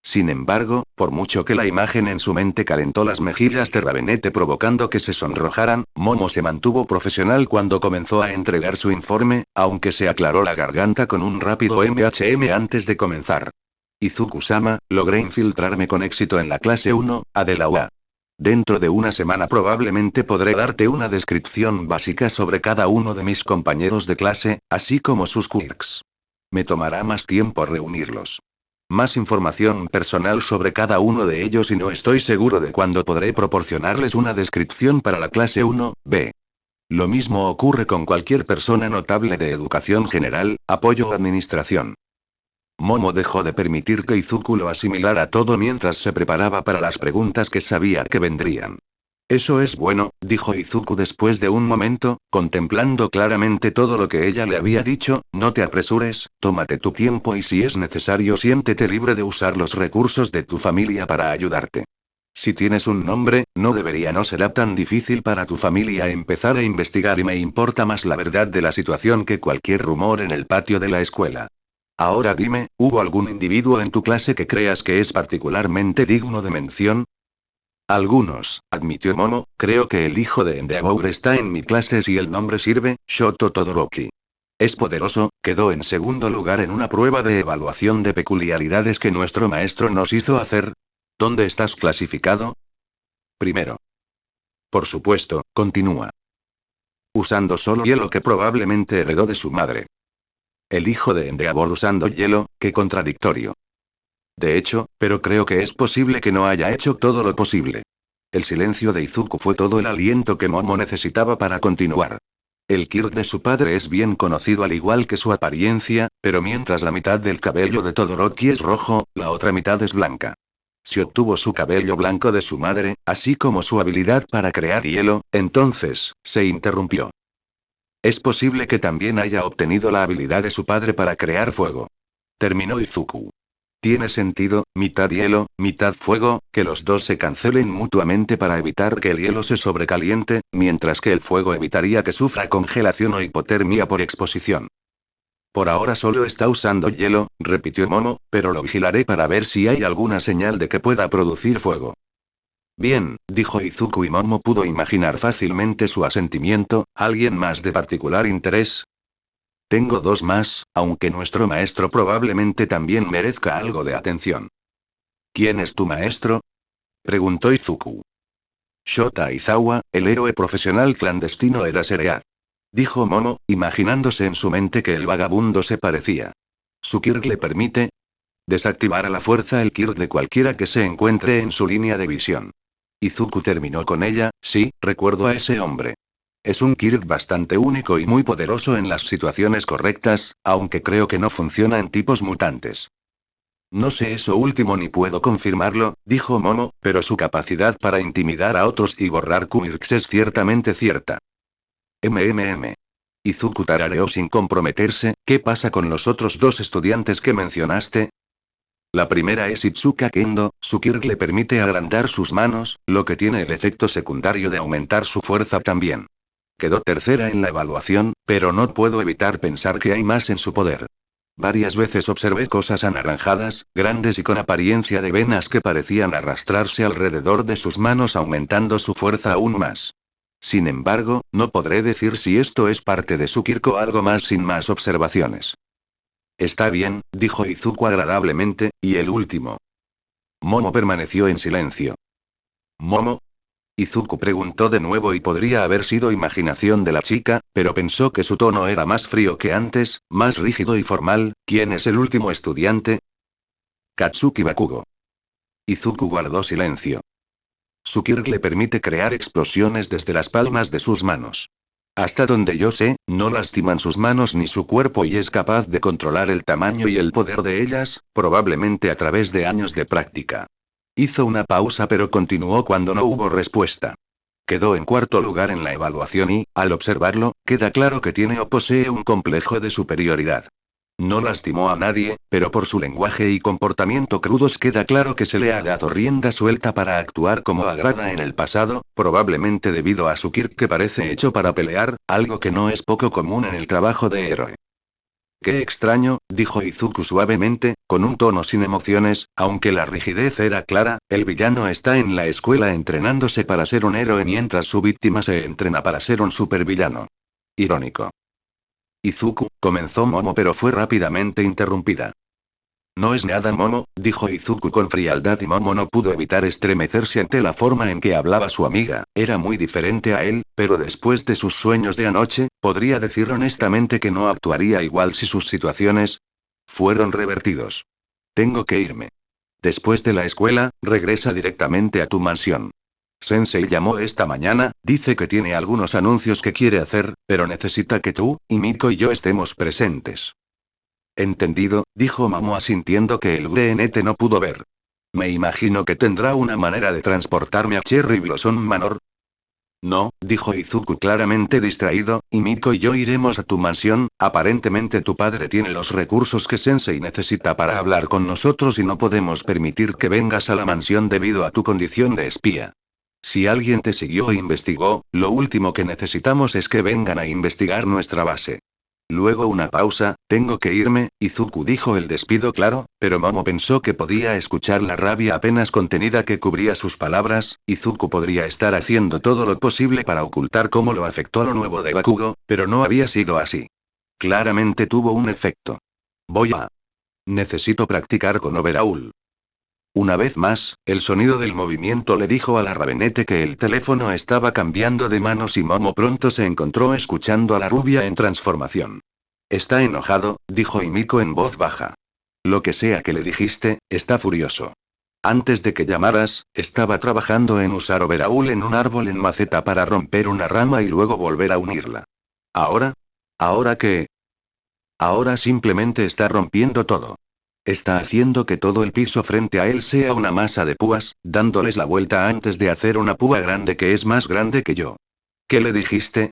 Sin embargo, por mucho que la imagen en su mente calentó las mejillas de Ravenete provocando que se sonrojaran, Momo se mantuvo profesional cuando comenzó a entregar su informe, aunque se aclaró la garganta con un rápido antes de comenzar. Izuku-sama, logré infiltrarme con éxito en la clase 1, A de la UA. Dentro de una semana probablemente podré darte una descripción básica sobre cada uno de mis compañeros de clase, así como sus quirks. Me tomará más tiempo reunirlos. Más información personal sobre cada uno de ellos y no estoy seguro de cuándo podré proporcionarles una descripción para la clase 1B. Lo mismo ocurre con cualquier persona notable de educación general, apoyo o administración. Momo dejó de permitir que Izuku lo asimilara todo mientras se preparaba para las preguntas que sabía que vendrían. Eso es bueno, dijo Izuku después de un momento, contemplando claramente todo lo que ella le había dicho, no te apresures, tómate tu tiempo y si es necesario siéntete libre de usar los recursos de tu familia para ayudarte. Si tienes un nombre, no debería no será tan difícil para tu familia empezar a investigar y me importa más la verdad de la situación que cualquier rumor en el patio de la escuela. Ahora dime, ¿hubo algún individuo en tu clase que creas que es particularmente digno de mención? Algunos, admitió Momo, creo que el hijo de Endeavor está en mi clase si el nombre sirve, Shoto Todoroki. Es poderoso, quedó en segundo lugar en una prueba de evaluación de peculiaridades que nuestro maestro nos hizo hacer. ¿Dónde estás clasificado? Primero. Por supuesto, continúa. Usando solo hielo que probablemente heredó de su madre. El hijo de Endeavor usando hielo, qué contradictorio. De hecho, pero creo que es posible que no haya hecho todo lo posible. El silencio de Izuku fue todo el aliento que Momo necesitaba para continuar. El kirk de su padre es bien conocido al igual que su apariencia, pero mientras la mitad del cabello de Todoroki es rojo, la otra mitad es blanca. Si obtuvo su cabello blanco de su madre, así como su habilidad para crear hielo, entonces, se interrumpió. Es posible que también haya obtenido la habilidad de su padre para crear fuego. Terminó Izuku. Tiene sentido, mitad hielo, mitad fuego, que los dos se cancelen mutuamente para evitar que el hielo se sobrecaliente, mientras que el fuego evitaría que sufra congelación o hipotermia por exposición. Por ahora solo está usando hielo, repitió Momo, pero lo vigilaré para ver si hay alguna señal de que pueda producir fuego. Bien, dijo Izuku y Momo pudo imaginar fácilmente su asentimiento. ¿Alguien más de particular interés? Tengo dos más, aunque nuestro maestro probablemente también merezca algo de atención. ¿Quién es tu maestro? Preguntó Izuku. Shota Aizawa, el héroe profesional clandestino era Seread. Dijo Momo, imaginándose en su mente que el vagabundo se parecía. ¿Su kirk le permite desactivar a la fuerza el kirk de cualquiera que se encuentre en su línea de visión? Izuku terminó con ella, sí, recuerdo a ese hombre. Es un kirk bastante único y muy poderoso en las situaciones correctas, aunque creo que no funciona en tipos mutantes. No sé eso último ni puedo confirmarlo, dijo Momo, pero su capacidad para intimidar a otros y borrar quirks es ciertamente cierta. Izuku tarareó sin comprometerse, ¿qué pasa con los otros dos estudiantes que mencionaste? La primera es Itsuka Kendo, su Kirk le permite agrandar sus manos, lo que tiene el efecto secundario de aumentar su fuerza también. Quedó tercera en la evaluación, pero no puedo evitar pensar que hay más en su poder. Varias veces observé cosas anaranjadas, grandes y con apariencia de venas que parecían arrastrarse alrededor de sus manos aumentando su fuerza aún más. Sin embargo, no podré decir si esto es parte de su Kirk o algo más sin más observaciones. Está bien, dijo Izuku agradablemente, y el último. Momo permaneció en silencio. ¿Momo? Izuku preguntó de nuevo y podría haber sido imaginación de la chica, pero pensó que su tono era más frío que antes, más rígido y formal. ¿Quién es el último estudiante? Katsuki Bakugo. Izuku guardó silencio. Su Kirk le permite crear explosiones desde las palmas de sus manos. Hasta donde yo sé, no lastiman sus manos ni su cuerpo y es capaz de controlar el tamaño y el poder de ellas, probablemente a través de años de práctica. Hizo una pausa pero continuó cuando no hubo respuesta. Quedó en cuarto lugar en la evaluación y, al observarlo, queda claro que tiene o posee un complejo de superioridad. No lastimó a nadie, pero por su lenguaje y comportamiento crudos queda claro que se le ha dado rienda suelta para actuar como agrada en el pasado, probablemente debido a su Kirk que parece hecho para pelear, algo que no es poco común en el trabajo de héroe. Qué extraño, dijo Izuku suavemente, con un tono sin emociones, aunque la rigidez era clara, el villano está en la escuela entrenándose para ser un héroe mientras su víctima se entrena para ser un supervillano. Irónico. Izuku, comenzó Momo pero fue rápidamente interrumpida. No es nada Momo, dijo Izuku con frialdad y Momo no pudo evitar estremecerse ante la forma en que hablaba su amiga, era muy diferente a él, pero después de sus sueños de anoche, podría decir honestamente que no actuaría igual si sus situaciones fueron revertidos. Tengo que irme. Después de la escuela, regresa directamente a tu mansión. Sensei llamó esta mañana, dice que tiene algunos anuncios que quiere hacer, pero necesita que tú, y Miko y yo estemos presentes. Entendido, dijo Momo asintiendo que el GNT no pudo ver. Me imagino que tendrá una manera de transportarme a Cherry Blossom Manor. No, dijo Izuku claramente distraído, y Miko y yo iremos a tu mansión, aparentemente tu padre tiene los recursos que Sensei necesita para hablar con nosotros y no podemos permitir que vengas a la mansión debido a tu condición de espía. Si alguien te siguió e investigó, lo último que necesitamos es que vengan a investigar nuestra base. Luego una pausa, tengo que irme, Izuku dijo el despido claro, pero Momo pensó que podía escuchar la rabia apenas contenida que cubría sus palabras. Izuku podría estar haciendo todo lo posible para ocultar cómo lo afectó lo nuevo de Bakugo, pero no había sido así. Claramente tuvo un efecto. Necesito practicar con Overhaul. Una vez más, el sonido del movimiento le dijo a la Ravenete que el teléfono estaba cambiando de manos y Momo pronto se encontró escuchando a la rubia en transformación. Está enojado, dijo Himiko en voz baja. Lo que sea que le dijiste, está furioso. Antes de que llamaras, estaba trabajando en usar Overhaul en un árbol en maceta para romper una rama y luego volver a unirla. ¿Ahora? ¿Ahora qué? Ahora simplemente está rompiendo todo. Está haciendo que todo el piso frente a él sea una masa de púas, dándoles la vuelta antes de hacer una púa grande que es más grande que yo. ¿Qué le dijiste?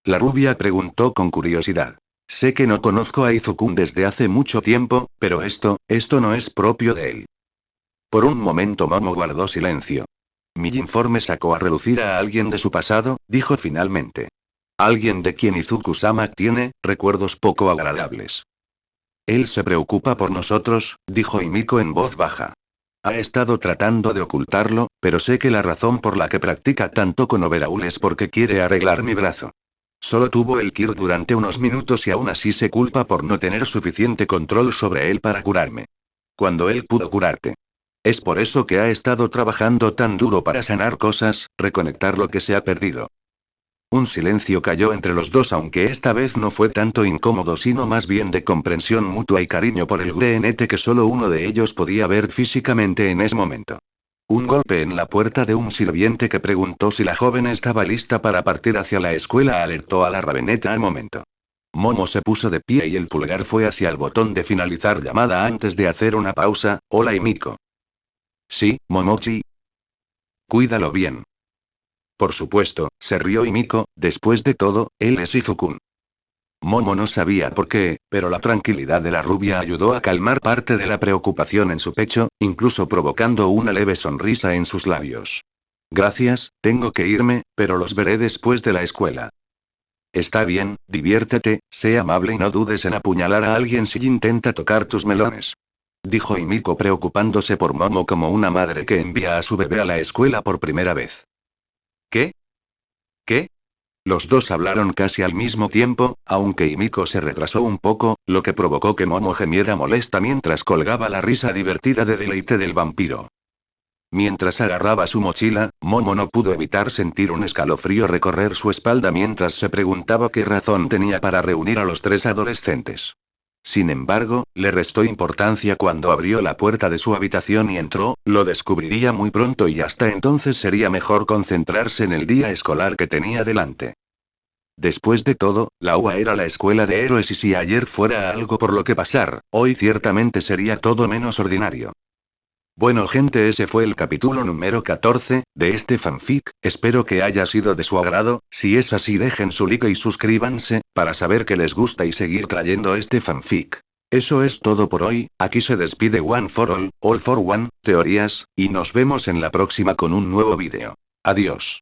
La rubia preguntó con curiosidad. Sé que no conozco a Izuku desde hace mucho tiempo, pero esto no es propio de él. Por un momento Momo guardó silencio. Mi informe sacó a relucir a alguien de su pasado, dijo finalmente. Alguien de quien Izuku-sama tiene recuerdos poco agradables. Él se preocupa por nosotros, dijo Himiko en voz baja. Ha estado tratando de ocultarlo, pero sé que la razón por la que practica tanto con Overhaul es porque quiere arreglar mi brazo. Solo tuvo el Kirk durante unos minutos y aún así se culpa por no tener suficiente control sobre él para curarme. Cuando él pudo curarte. Es por eso que ha estado trabajando tan duro para sanar cosas, reconectar lo que se ha perdido. Un silencio cayó entre los dos aunque esta vez no fue tanto incómodo sino más bien de comprensión mutua y cariño por el GNT que solo uno de ellos podía ver físicamente en ese momento. Un golpe en la puerta de un sirviente que preguntó si la joven estaba lista para partir hacia la escuela alertó a la Raveneta al momento. Momo se puso de pie y el pulgar fue hacia el botón de finalizar llamada antes de hacer una pausa. Hola Himiko. Sí, Momochi. Cuídalo bien. Por supuesto, se rió Himiko, después de todo, él es Izuku. Momo no sabía por qué, pero la tranquilidad de la rubia ayudó a calmar parte de la preocupación en su pecho, incluso provocando una leve sonrisa en sus labios. Gracias, tengo que irme, pero los veré después de la escuela. Está bien, diviértete, sé amable y no dudes en apuñalar a alguien si intenta tocar tus melones. Dijo Himiko preocupándose por Momo como una madre que envía a su bebé a la escuela por primera vez. ¿Qué? ¿Qué? Los dos hablaron casi al mismo tiempo, aunque Himiko se retrasó un poco, lo que provocó que Momo gemiera molesta mientras colgaba la risa divertida de deleite del vampiro. Mientras agarraba su mochila, Momo no pudo evitar sentir un escalofrío recorrer su espalda mientras se preguntaba qué razón tenía para reunir a los tres adolescentes. Sin embargo, le restó importancia cuando abrió la puerta de su habitación y entró, lo descubriría muy pronto y hasta entonces sería mejor concentrarse en el día escolar que tenía delante. Después de todo, la UA era la escuela de héroes y si ayer fuera algo por lo que pasar, hoy ciertamente sería todo menos ordinario. Bueno gente, ese fue el capítulo número 14, de este fanfic, espero que haya sido de su agrado, si es así dejen su like y suscríbanse, para saber que les gusta y seguir trayendo este fanfic. Eso es todo por hoy, aquí se despide One for All for One, teorías, y nos vemos en la próxima con un nuevo vídeo. Adiós.